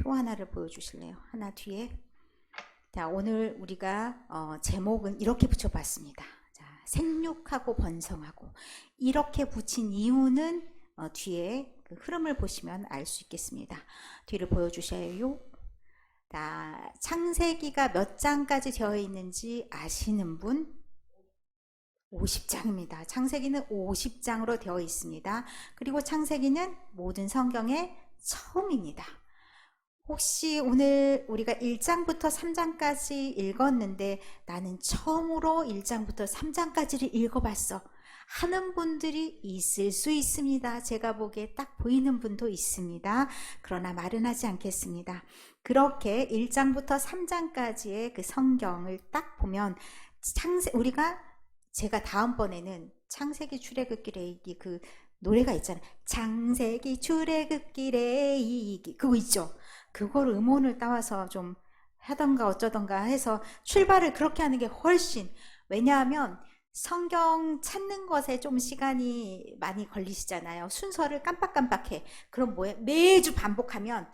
표 하나를 보여주실래요? 하나 뒤에. 자, 오늘 우리가 제목은 이렇게 붙여봤습니다. 자, 생육하고 번성하고. 이렇게 붙인 이유는 뒤에 그 흐름을 보시면 알 수 있겠습니다. 뒤를 보여주셔요. 자, 창세기가 몇 장까지 되어 있는지 아시는 분? 50장입니다. 창세기는 50장으로 되어 있습니다. 그리고 창세기는 모든 성경의 처음입니다. 혹시 오늘 우리가 1장부터 3장까지 읽었는데 나는 처음으로 1장부터 3장까지를 읽어봤어 하는 분들이 있을 수 있습니다. 제가 보기에 딱 보이는 분도 있습니다. 그러나 말은 하지 않겠습니다. 그렇게 1장부터 3장까지의 그 성경을 딱 보면 제가 다음번에는 창세기 출애굽기 레위기 그 노래가 있잖아요. 창세기 출애굽기 레위기 그거 있죠. 그걸 음원을 따와서 좀 하던가 어쩌던가 해서 출발을 그렇게 하는 게 훨씬, 왜냐하면 성경 찾는 것에 좀 시간이 많이 걸리시잖아요. 순서를 깜빡깜빡해. 그럼 뭐해? 매주 반복하면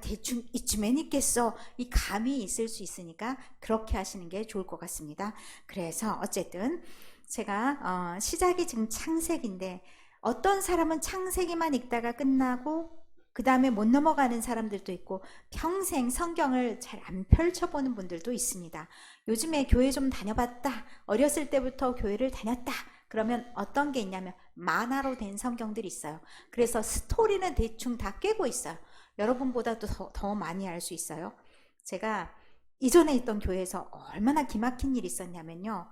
대충 이쯤엔 있겠어. 이 감이 있을 수 있으니까 그렇게 하시는 게 좋을 것 같습니다. 그래서 어쨌든 제가 시작이 지금 창세기인데 어떤 사람은 창세기만 읽다가 끝나고 그 다음에 못 넘어가는 사람들도 있고 평생 성경을 잘 안 펼쳐보는 분들도 있습니다. 요즘에 교회 좀 다녀봤다. 어렸을 때부터 교회를 다녔다. 그러면 어떤 게 있냐면 만화로 된 성경들이 있어요. 그래서 스토리는 대충 다 꿰고 있어요. 여러분보다도 더 많이 알 수 있어요. 제가 이전에 있던 교회에서 얼마나 기막힌 일이 있었냐면요.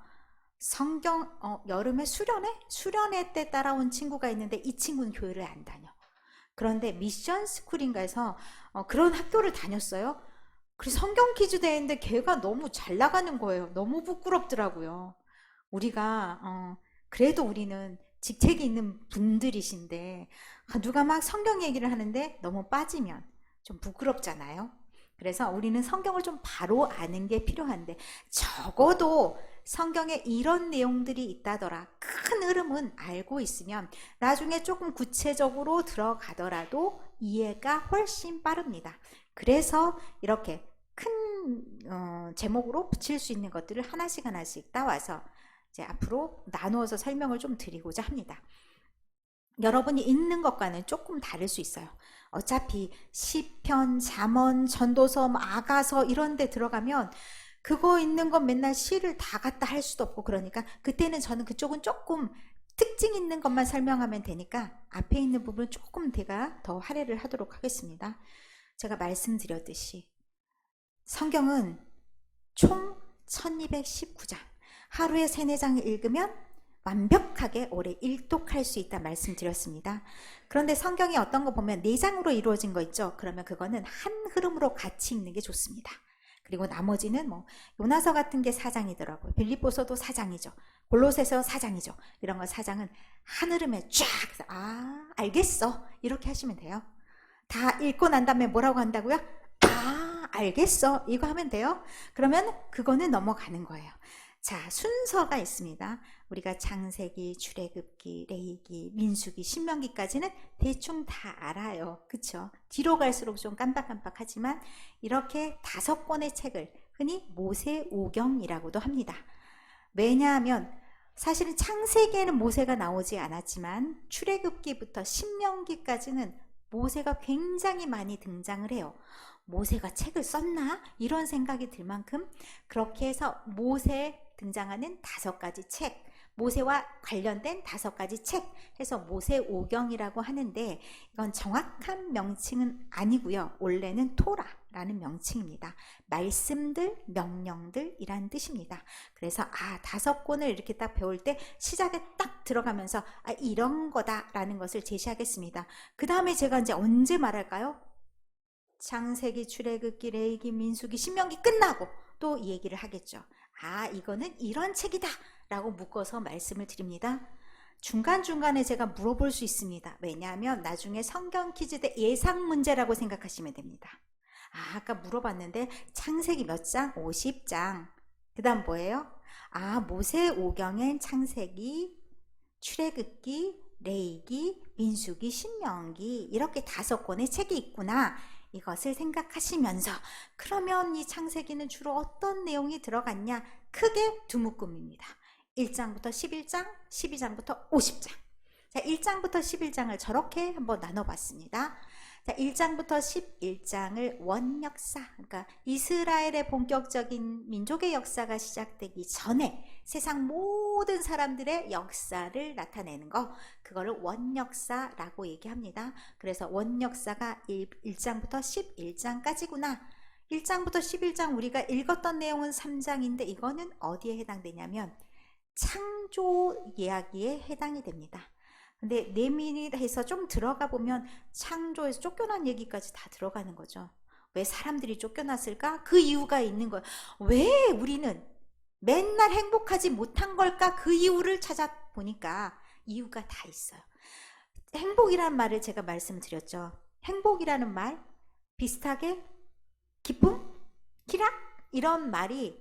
성경 여름에 수련회 때 따라온 친구가 있는데 이 친구는 교회를 안 다녀. 그런데 미션 스쿨인가에서 그런 학교를 다녔어요. 그래서 성경 퀴즈 대회인데 걔가 너무 잘 나가는 거예요. 너무 부끄럽더라고요. 우리가 그래도 우리는 직책이 있는 분들이신데 누가 막 성경 얘기를 하는데 너무 빠지면 좀 부끄럽잖아요. 그래서 우리는 성경을 좀 바로 아는 게 필요한데 적어도 성경에 이런 내용들이 있다더라. 큰 흐름은 알고 있으면 나중에 조금 구체적으로 들어가더라도 이해가 훨씬 빠릅니다. 그래서 이렇게 큰 제목으로 붙일 수 있는 것들을 하나씩 따와서 이제 앞으로 나누어서 설명을 좀 드리고자 합니다. 여러분이 읽는 것과는 조금 다를 수 있어요. 어차피 시편, 잠언, 전도서, 아가서 이런 데 들어가면 그거 있는 건 맨날 시를 다 갖다 할 수도 없고 그러니까 그때는 저는 그쪽은 조금 특징 있는 것만 설명하면 되니까 앞에 있는 부분은 조금 제가 더 할애를 하도록 하겠습니다. 제가 말씀드렸듯이 성경은 총 1219장 하루에 3-4장을 읽으면 완벽하게 오래 일독할 수 있다 말씀드렸습니다. 그런데 성경이 어떤 거 보면 4장으로 이루어진 거 있죠. 그러면 그거는 한 흐름으로 같이 읽는 게 좋습니다. 그리고 나머지는 뭐 요나서 같은 게 4장이더라고요. 빌립보서도 4장이죠. 골로새서 4장이죠. 이런 거 4장은 한 흐름에 쫙 알겠어 이렇게 하시면 돼요. 다 읽고 난 다음에 뭐라고 한다고요? 알겠어 이거 하면 돼요. 그러면 그거는 넘어가는 거예요. 자, 순서가 있습니다. 우리가 창세기, 출애굽기, 레위기, 민수기, 신명기까지는 대충 다 알아요. 그쵸? 뒤로 갈수록 좀 깜빡깜빡하지만 이렇게 5권의 책을 흔히 모세오경이라고도 합니다. 왜냐하면 사실은 창세기에는 모세가 나오지 않았지만 출애굽기부터 신명기까지는 모세가 굉장히 많이 등장을 해요. 모세가 책을 썼나? 이런 생각이 들 만큼 그렇게 해서 모세 등장하는 5가지 책, 모세와 관련된 5가지 책 해서 모세오경이라고 하는데 이건 정확한 명칭은 아니고요. 원래는 토라라는 명칭입니다. 말씀들, 명령들이란 뜻입니다. 그래서 5권을 이렇게 딱 배울 때 시작에 딱 들어가면서 이런 거다라는 것을 제시하겠습니다. 그 다음에 제가 이제 언제 말할까요? 창세기, 출애굽기, 레위기, 민수기, 신명기 끝나고 또 이 얘기를 하겠죠. 이거는 이런 책이다 라고 묶어서 말씀을 드립니다. 중간중간에 제가 물어볼 수 있습니다. 왜냐하면 나중에 성경 퀴즈 때 예상 문제라고 생각하시면 됩니다. 아까 물어봤는데 창세기 몇 장? 50장. 그 다음 뭐예요? 모세오경엔 창세기, 출애굽기, 레위기, 민수기, 신명기 이렇게 5권의 책이 있구나. 이것을 생각하시면서 그러면 이 창세기는 주로 어떤 내용이 들어갔냐? 크게 두 묶음입니다. 1장부터 11장, 12장부터 50장. 자, 1장부터 11장을 저렇게 한번 나눠봤습니다. 자, 1장부터 11장을 원역사, 그러니까 이스라엘의 본격적인 민족의 역사가 시작되기 전에 세상 모든 사람들의 역사를 나타내는 거, 그거를 원역사라고 얘기합니다. 그래서 원역사가 1장부터 11장까지구나. 1장부터 11장 우리가 읽었던 내용은 3장인데 이거는 어디에 해당되냐면 창조 이야기에 해당이 됩니다. 근데 내밀해서 좀 들어가 보면 창조에서 쫓겨난 얘기까지 다 들어가는 거죠. 왜 사람들이 쫓겨났을까? 그 이유가 있는 거예요. 왜 우리는 맨날 행복하지 못한 걸까? 그 이유를 찾아보니까 이유가 다 있어요. 행복이라는 말을 제가 말씀드렸죠. 행복이라는 말 비슷하게 기쁨, 희락 이런 말이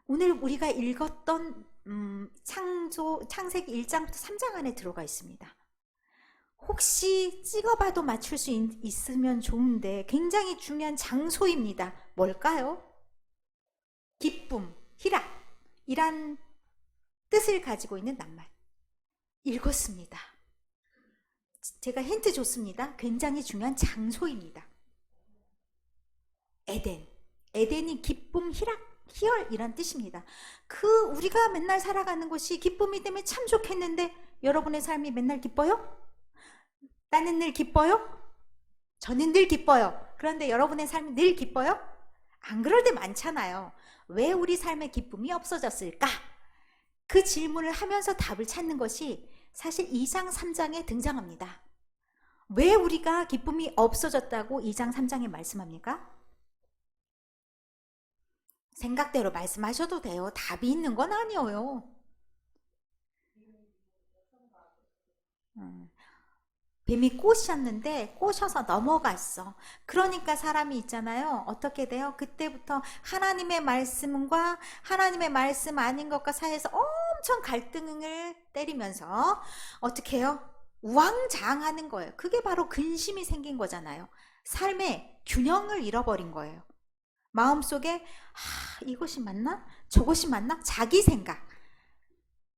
오늘 우리가 읽었던 창세기 1장부터 3장 안에 들어가 있습니다. 혹시 찍어봐도 맞출 수 있으면 좋은데 굉장히 중요한 장소입니다. 뭘까요? 기쁨, 희락 이란 뜻을 가지고 있는 낱말. 읽었습니다. 제가 힌트 줬습니다. 굉장히 중요한 장소입니다. 에덴. 에덴이 기쁨, 희락, 희열 이란 뜻입니다. 우리가 맨날 살아가는 것이 기쁨이 때문에 참 좋겠는데 여러분의 삶이 맨날 기뻐요? 나는 늘 기뻐요? 저는 늘 기뻐요. 그런데 여러분의 삶이 늘 기뻐요? 안 그럴 때 많잖아요. 왜 우리 삶에 기쁨이 없어졌을까? 그 질문을 하면서 답을 찾는 것이 사실 2장 3장에 등장합니다. 왜 우리가 기쁨이 없어졌다고 2장 3장에 말씀합니까? 생각대로 말씀하셔도 돼요. 답이 있는 건 아니에요. 뱀이 꼬셨는데 꼬셔서 넘어갔어. 그러니까 사람이 있잖아요. 어떻게 돼요? 그때부터 하나님의 말씀과 하나님의 말씀 아닌 것과 사이에서 엄청 갈등을 때리면서 어떻게 해요? 우왕좌왕하는 거예요. 그게 바로 근심이 생긴 거잖아요. 삶의 균형을 잃어버린 거예요. 마음속에 이것이 맞나? 저것이 맞나? 자기 생각.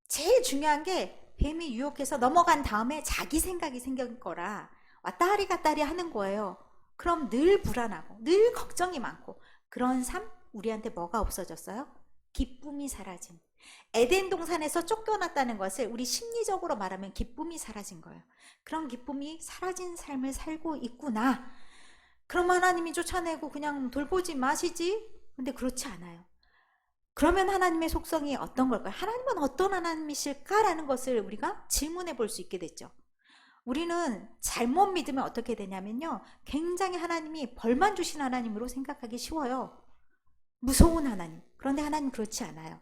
제일 중요한 게 뱀이 유혹해서 넘어간 다음에 자기 생각이 생긴 거라 왔다리 갔다리 하는 거예요. 그럼 늘 불안하고 늘 걱정이 많고 그런 삶 우리한테 뭐가 없어졌어요? 기쁨이 사라짐. 에덴 동산에서 쫓겨났다는 것을 우리 심리적으로 말하면 기쁨이 사라진 거예요. 그런 기쁨이 사라진 삶을 살고 있구나. 그럼 하나님이 쫓아내고 그냥 돌보지 마시지? 근데 그렇지 않아요. 그러면 하나님의 속성이 어떤 걸까요? 하나님은 어떤 하나님이실까라는 것을 우리가 질문해 볼 수 있게 됐죠. 우리는 잘못 믿으면 어떻게 되냐면요. 굉장히 하나님이 벌만 주신 하나님으로 생각하기 쉬워요. 무서운 하나님. 그런데 하나님 그렇지 않아요.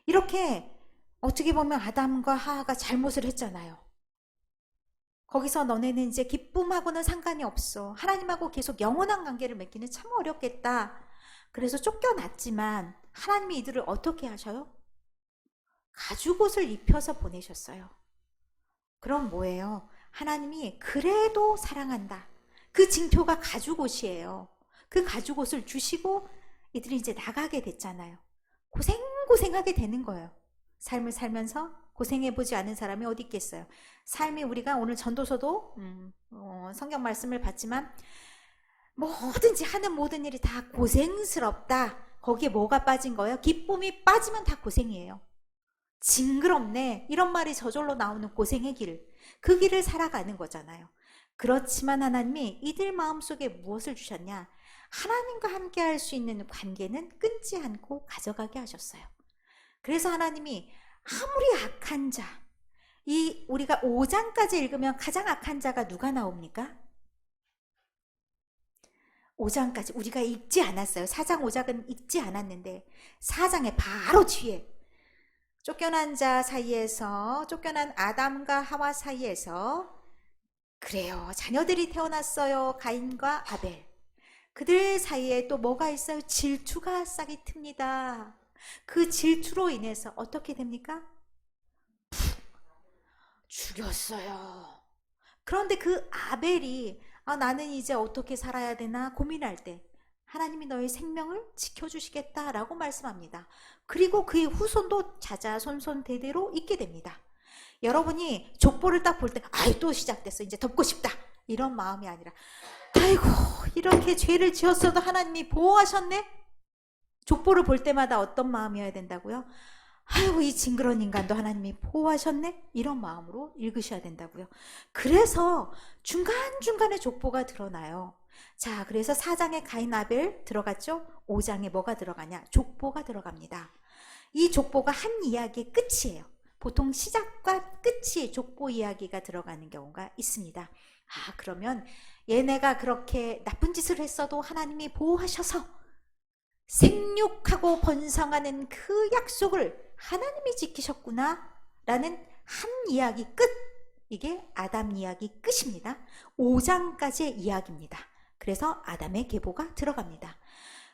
이렇게 어떻게 보면 아담과 하하가 잘못을 했잖아요. 거기서 너네는 이제 기쁨하고는 상관이 없어. 하나님하고 계속 영원한 관계를 맺기는 참 어렵겠다. 그래서 쫓겨났지만 하나님이 이들을 어떻게 하셔요? 가죽옷을 입혀서 보내셨어요. 그럼 뭐예요? 하나님이 그래도 사랑한다. 그 징표가 가죽옷이에요. 그 가죽옷을 주시고 이들이 이제 나가게 됐잖아요. 고생하게 되는 거예요. 삶을 살면서 고생해보지 않은 사람이 어디 있겠어요. 삶이 우리가 오늘 전도서도 성경 말씀을 봤지만 뭐든지 하는 모든 일이 다 고생스럽다. 거기에 뭐가 빠진 거예요? 기쁨이 빠지면 다 고생이에요. 징그럽네. 이런 말이 저절로 나오는 고생의 길. 그 길을 살아가는 거잖아요. 그렇지만 하나님이 이들 마음속에 무엇을 주셨냐? 하나님과 함께 할 수 있는 관계는 끊지 않고 가져가게 하셨어요. 그래서 하나님이 아무리 악한 자, 우리가 5장까지 읽으면 가장 악한 자가 누가 나옵니까? 5장까지 우리가 읽지 않았어요. 4장 5장은 읽지 않았는데 4장에 바로 뒤에 쫓겨난 자 사이에서 쫓겨난 아담과 하와 사이에서 그래요. 자녀들이 태어났어요. 가인과 아벨. 그들 사이에 또 뭐가 있어요? 질투가 싹이 틉니다. 그 질투로 인해서 어떻게 됩니까? 죽였어요. 그런데 그 아벨이 나는 이제 어떻게 살아야 되나 고민할 때 하나님이 너의 생명을 지켜주시겠다라고 말씀합니다. 그리고 그의 후손도 자자손손 대대로 있게 됩니다. 여러분이 족보를 딱 볼 때 아이 또 시작됐어 이제 덮고 싶다 이런 마음이 아니라 아이고 이렇게 죄를 지었어도 하나님이 보호하셨네. 족보를 볼 때마다 어떤 마음이어야 된다고요? 아이고 이 징그러운 인간도 하나님이 보호하셨네 이런 마음으로 읽으셔야 된다고요. 그래서 중간중간에 족보가 드러나요. 자, 그래서 4장에 가인 아벨 들어갔죠? 5장에 뭐가 들어가냐? 족보가 들어갑니다. 이 족보가 한 이야기의 끝이에요. 보통 시작과 끝이 족보 이야기가 들어가는 경우가 있습니다. 그러면 얘네가 그렇게 나쁜 짓을 했어도 하나님이 보호하셔서 생육하고 번성하는 그 약속을 하나님이 지키셨구나 라는 한 이야기 끝. 이게 아담 이야기 끝입니다. 5장까지의 이야기입니다. 그래서 아담의 계보가 들어갑니다.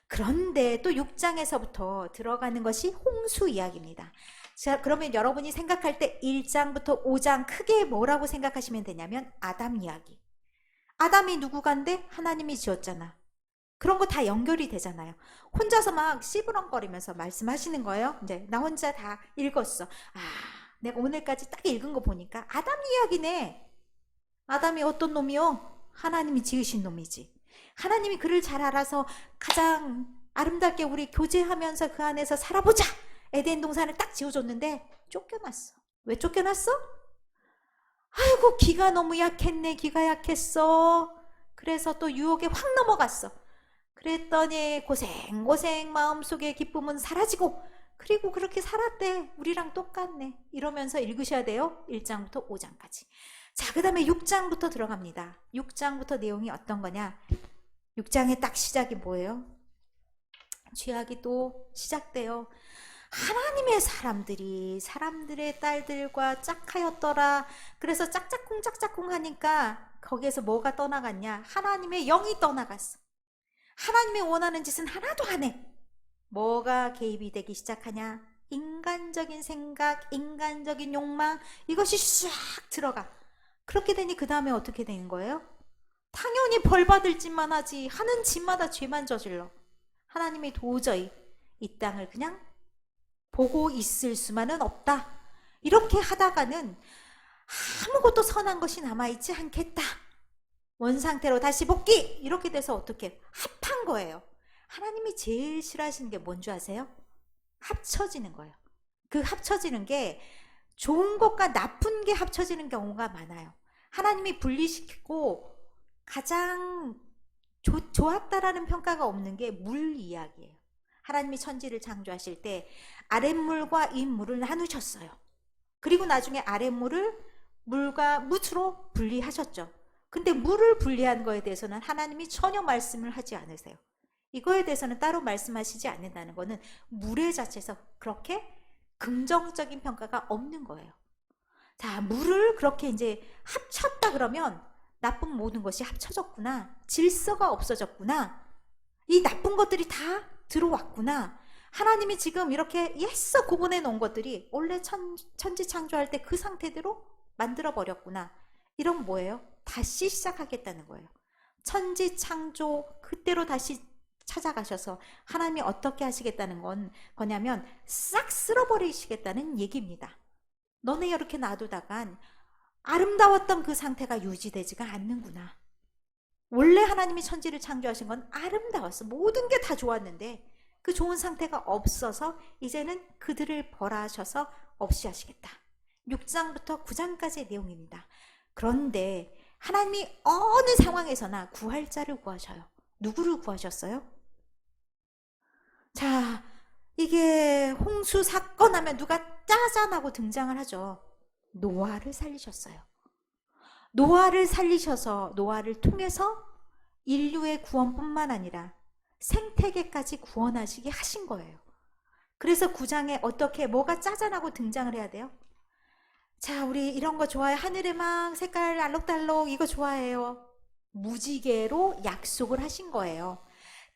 그런데 또 6장에서부터 들어가는 것이 홍수 이야기입니다. 자, 그러면 여러분이 생각할 때 1장부터 5장 크게 뭐라고 생각하시면 되냐면 아담 이야기. 아담이 누구간데 하나님이 지었잖아. 그런 거 다 연결이 되잖아요. 혼자서 막 씨부렁거리면서 말씀하시는 거예요. 이제 나 혼자 다 읽었어. 내가 오늘까지 딱 읽은 거 보니까 아담 이야기네. 아담이 어떤 놈이요? 하나님이 지으신 놈이지. 하나님이 그를 잘 알아서 가장 아름답게 우리 교제하면서 그 안에서 살아보자. 에덴 동산을 딱 지어줬는데 쫓겨났어. 왜 쫓겨났어? 아이고 기가 너무 약했네. 기가 약했어. 그래서 또 유혹에 확 넘어갔어. 그랬더니 고생 마음속에 기쁨은 사라지고 그리고 그렇게 살았대. 우리랑 똑같네. 이러면서 읽으셔야 돼요. 1장부터 5장까지. 자, 그 다음에 6장부터 들어갑니다. 6장부터 내용이 어떤 거냐. 6장의 딱 시작이 뭐예요? 죄악이 또 시작돼요. 하나님의 사람들의 딸들과 짝하였더라. 그래서 짝짝꿍 하니까 거기에서 뭐가 떠나갔냐. 하나님의 영이 떠나갔어. 하나님이 원하는 짓은 하나도 안 해. 뭐가 개입이 되기 시작하냐. 인간적인 생각, 인간적인 욕망 이것이 싹 들어가. 그렇게 되니 그 다음에 어떻게 되는 거예요? 당연히 벌 받을 짓만 하지. 하는 짓마다 죄만 저질러. 하나님이 도저히 이 땅을 그냥 보고 있을 수만은 없다. 이렇게 하다가는 아무것도 선한 것이 남아있지 않겠다. 원상태로 다시 복귀! 이렇게 돼서 어떻게 합한 거예요. 하나님이 제일 싫어하시는 게 뭔지 아세요? 합쳐지는 거예요. 그 합쳐지는 게 좋은 것과 나쁜 게 합쳐지는 경우가 많아요. 하나님이 분리시키고 가장 좋았다라는 평가가 없는 게 물 이야기예요. 하나님이 천지를 창조하실 때 아랫물과 윗물을 나누셨어요. 그리고 나중에 아랫물을 물과 뭇으로 분리하셨죠. 근데 물을 분리한 거에 대해서는 하나님이 전혀 말씀을 하지 않으세요. 이거에 대해서는 따로 말씀하시지 않는다는 거는 물의 자체에서 그렇게 긍정적인 평가가 없는 거예요. 자, 물을 그렇게 이제 합쳤다 그러면 나쁜 모든 것이 합쳐졌구나. 질서가 없어졌구나. 이 나쁜 것들이 다 들어왔구나. 하나님이 지금 이렇게 애써 구분해 놓은 것들이 원래 천지 창조할 때 그 상태대로 만들어 버렸구나. 이런 뭐예요? 다시 시작하겠다는 거예요. 천지 창조 그때로 다시 찾아가셔서 하나님이 어떻게 하시겠다는 건 거냐면 싹 쓸어버리시겠다는 얘기입니다. 너네 이렇게 놔두다간 아름다웠던 그 상태가 유지되지가 않는구나. 원래 하나님이 천지를 창조하신 건 아름다웠어. 모든 게 다 좋았는데 그 좋은 상태가 없어서 이제는 그들을 벌하셔서 없이 하시겠다. 6장부터 9장까지의 내용입니다. 그런데 하나님이 어느 상황에서나 구할자를 구하셔요. 누구를 구하셨어요? 자, 이게 홍수 사건 하면 누가 짜잔하고 등장을 하죠. 노아를 살리셨어요. 노아를 살리셔서 노아를 통해서 인류의 구원뿐만 아니라 생태계까지 구원하시게 하신 거예요. 그래서 9장에 어떻게 뭐가 짜잔하고 등장을 해야 돼요? 자, 우리 이런 거 좋아해. 하늘의 망 색깔 알록달록 이거 좋아해요. 무지개로 약속을 하신 거예요.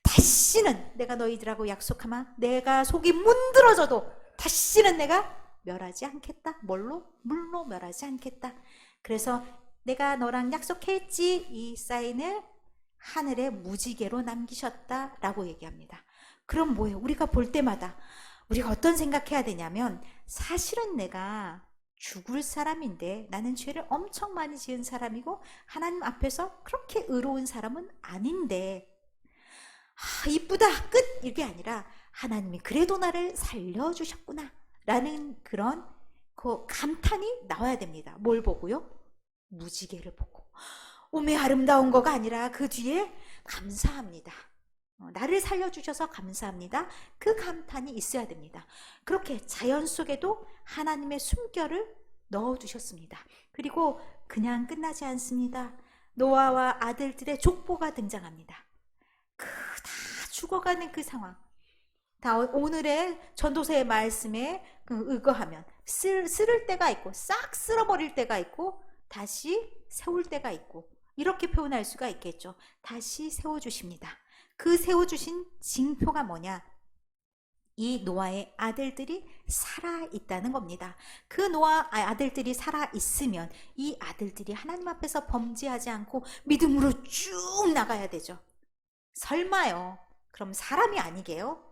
다시는 내가 너희들하고 약속하마. 내가 속이 문드러져도 다시는 내가 멸하지 않겠다. 뭘로? 물로 멸하지 않겠다. 그래서 내가 너랑 약속했지. 이 사인을 하늘에 무지개로 남기셨다라고 얘기합니다. 그럼 뭐예요? 우리가 볼 때마다 우리가 어떤 생각해야 되냐면, 사실은 내가 죽을 사람인데, 나는 죄를 엄청 많이 지은 사람이고 하나님 앞에서 그렇게 의로운 사람은 아닌데, 이쁘다 끝, 이게 아니라 하나님이 그래도 나를 살려주셨구나 라는 그런 그 감탄이 나와야 됩니다. 뭘 보고요? 무지개를 보고. 오메 아름다운 거가 아니라 그 뒤에 감사합니다. 나를 살려주셔서 감사합니다. 그 감탄이 있어야 됩니다. 그렇게 자연 속에도 하나님의 숨결을 넣어두셨습니다. 그리고 그냥 끝나지 않습니다. 노아와 아들들의 족보가 등장합니다. 다 죽어가는 그 상황. 다 오늘의 전도서의 말씀에 의거하면 쓸을 때가 있고, 싹 쓸어버릴 때가 있고, 다시 세울 때가 있고, 이렇게 표현할 수가 있겠죠. 다시 세워주십니다. 그 세워주신 징표가 뭐냐? 이 노아의 아들들이 살아있다는 겁니다. 그 노아 아들들이 살아있으면 이 아들들이 하나님 앞에서 범죄하지 않고 믿음으로 쭉 나가야 되죠. 설마요? 그럼 사람이 아니게요?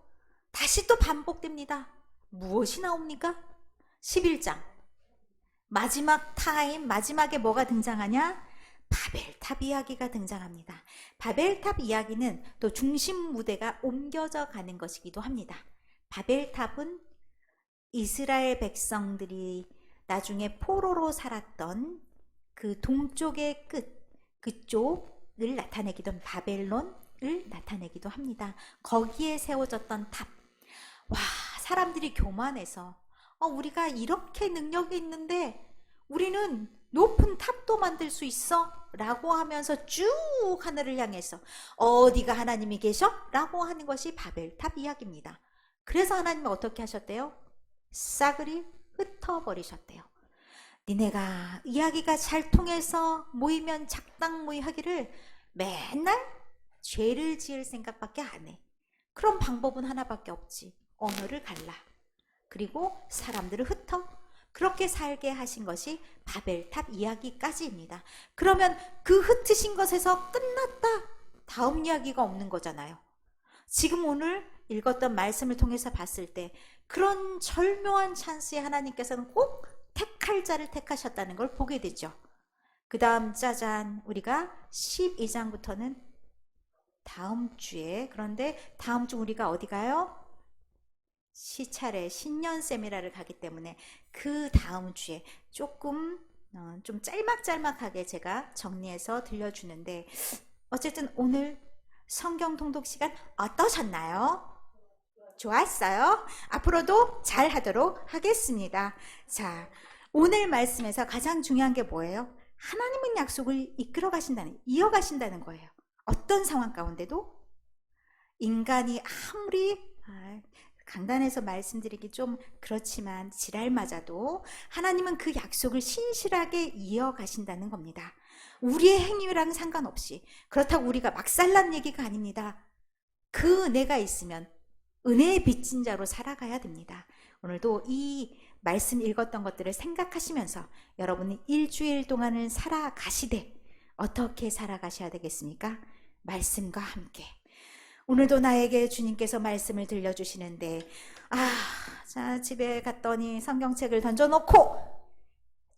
다시 또 반복됩니다. 무엇이 나옵니까? 11장 마지막 타임, 마지막에 뭐가 등장하냐? 바벨탑 이야기가 등장합니다. 바벨탑 이야기는 또 중심 무대가 옮겨져 가는 것이기도 합니다. 바벨탑은 이스라엘 백성들이 나중에 포로로 살았던 그 동쪽의 끝, 그쪽을 나타내기도, 바벨론을 나타내기도 합니다. 거기에 세워졌던 탑. 와, 사람들이 교만해서 우리가 이렇게 능력이 있는데 우리는 높은 탑도 만들 수 있어? 라고 하면서 쭉 하늘을 향해서 어디가 하나님이 계셔? 라고 하는 것이 바벨탑 이야기입니다. 그래서 하나님은 어떻게 하셨대요? 싸그리 흩어버리셨대요. 니네가 이야기가 잘 통해서 모이면 작당모이 하기를 맨날 죄를 지을 생각밖에 안 해. 그럼 방법은 하나밖에 없지. 언어를 갈라. 그리고 사람들을 흩어. 그렇게 살게 하신 것이 바벨탑 이야기까지입니다. 그러면 그 흩으신 것에서 끝났다. 다음 이야기가 없는 거잖아요. 지금 오늘 읽었던 말씀을 통해서 봤을 때 그런 절묘한 찬스에 하나님께서는 꼭 택할 자를 택하셨다는 걸 보게 되죠. 그 다음 짜잔, 우리가 12장부터는 다음 주에, 그런데 다음 주 우리가 어디 가요? 시차례 신년 세미나를 가기 때문에 그 다음 주에 조금 좀 짤막짤막하게 제가 정리해서 들려주는데, 어쨌든 오늘 성경 통독 시간 어떠셨나요? 좋았어요? 앞으로도 잘 하도록 하겠습니다. 자, 오늘 말씀에서 가장 중요한 게 뭐예요? 하나님은 약속을 이끌어 가신다는, 이어가신다는 거예요. 어떤 상황 가운데도 인간이 아무리 강단에서 말씀드리기 좀 그렇지만 지랄 맞아도 하나님은 그 약속을 신실하게 이어가신다는 겁니다. 우리의 행위랑 상관없이. 그렇다고 우리가 막살난 얘기가 아닙니다. 그 은혜가 있으면 은혜의 빚진 자로 살아가야 됩니다. 오늘도 이 말씀 읽었던 것들을 생각하시면서 여러분이 일주일 동안을 살아가시되 어떻게 살아가셔야 되겠습니까? 말씀과 함께. 오늘도 나에게 주님께서 말씀을 들려주시는데, 자, 집에 갔더니 성경책을 던져놓고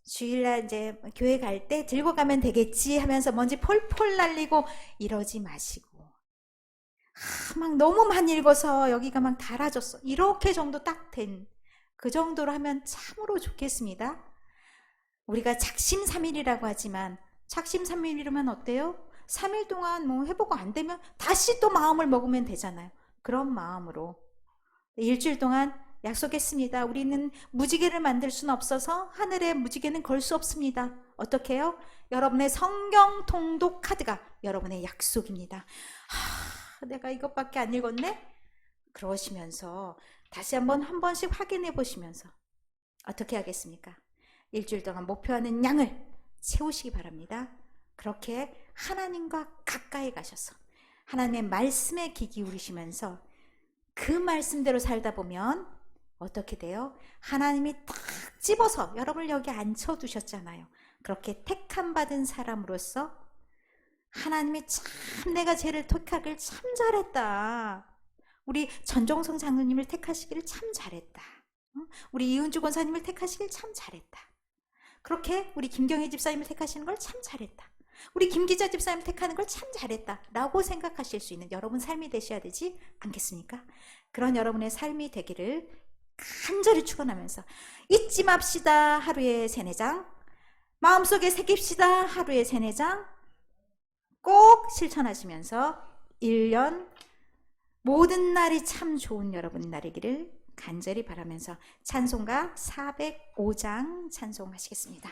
주일날 이제 교회 갈 때 들고 가면 되겠지 하면서 먼지 폴폴 날리고 이러지 마시고, 막 너무 많이 읽어서 여기가 막 달아졌어. 이렇게 정도 딱 된 그 정도로 하면 참으로 좋겠습니다. 우리가 작심삼일이라고 하지만 작심삼일이면 어때요? 3일 동안 뭐 해보고 안 되면 다시 또 마음을 먹으면 되잖아요. 그런 마음으로 일주일 동안 약속했습니다. 우리는 무지개를 만들 수는 없어서 하늘에 무지개는 걸 수 없습니다. 어떻게 해요? 여러분의 성경 통독 카드가 여러분의 약속입니다. 내가 이것밖에 안 읽었네? 그러시면서 다시 한 번씩 확인해 보시면서 어떻게 하겠습니까? 일주일 동안 목표하는 양을 채우시기 바랍니다. 그렇게 하나님과 가까이 가셔서 하나님의 말씀에 귀 기울이시면서 그 말씀대로 살다 보면 어떻게 돼요? 하나님이 딱 집어서 여러분을 여기 앉혀두셨잖아요. 그렇게 택함 받은 사람으로서 하나님이 참 내가 쟤를 택하길 참 잘했다. 우리 전종성 장로님을 택하시기를 참 잘했다. 우리 이은주 권사님을 택하시길 참 잘했다. 그렇게 우리 김경희 집사님을 택하시는 걸 참 잘했다. 우리 김기자 집사님 택하는 걸 참 잘했다 라고 생각하실 수 있는 여러분 삶이 되셔야 되지 않겠습니까? 그런 여러분의 삶이 되기를 간절히 축원하면서 잊지 맙시다. 하루에 3-4장 마음속에 새깁시다. 하루에 3-4장 꼭 실천하시면서 1년 모든 날이 참 좋은 여러분 날이기를 간절히 바라면서 찬송가 405장 찬송하시겠습니다.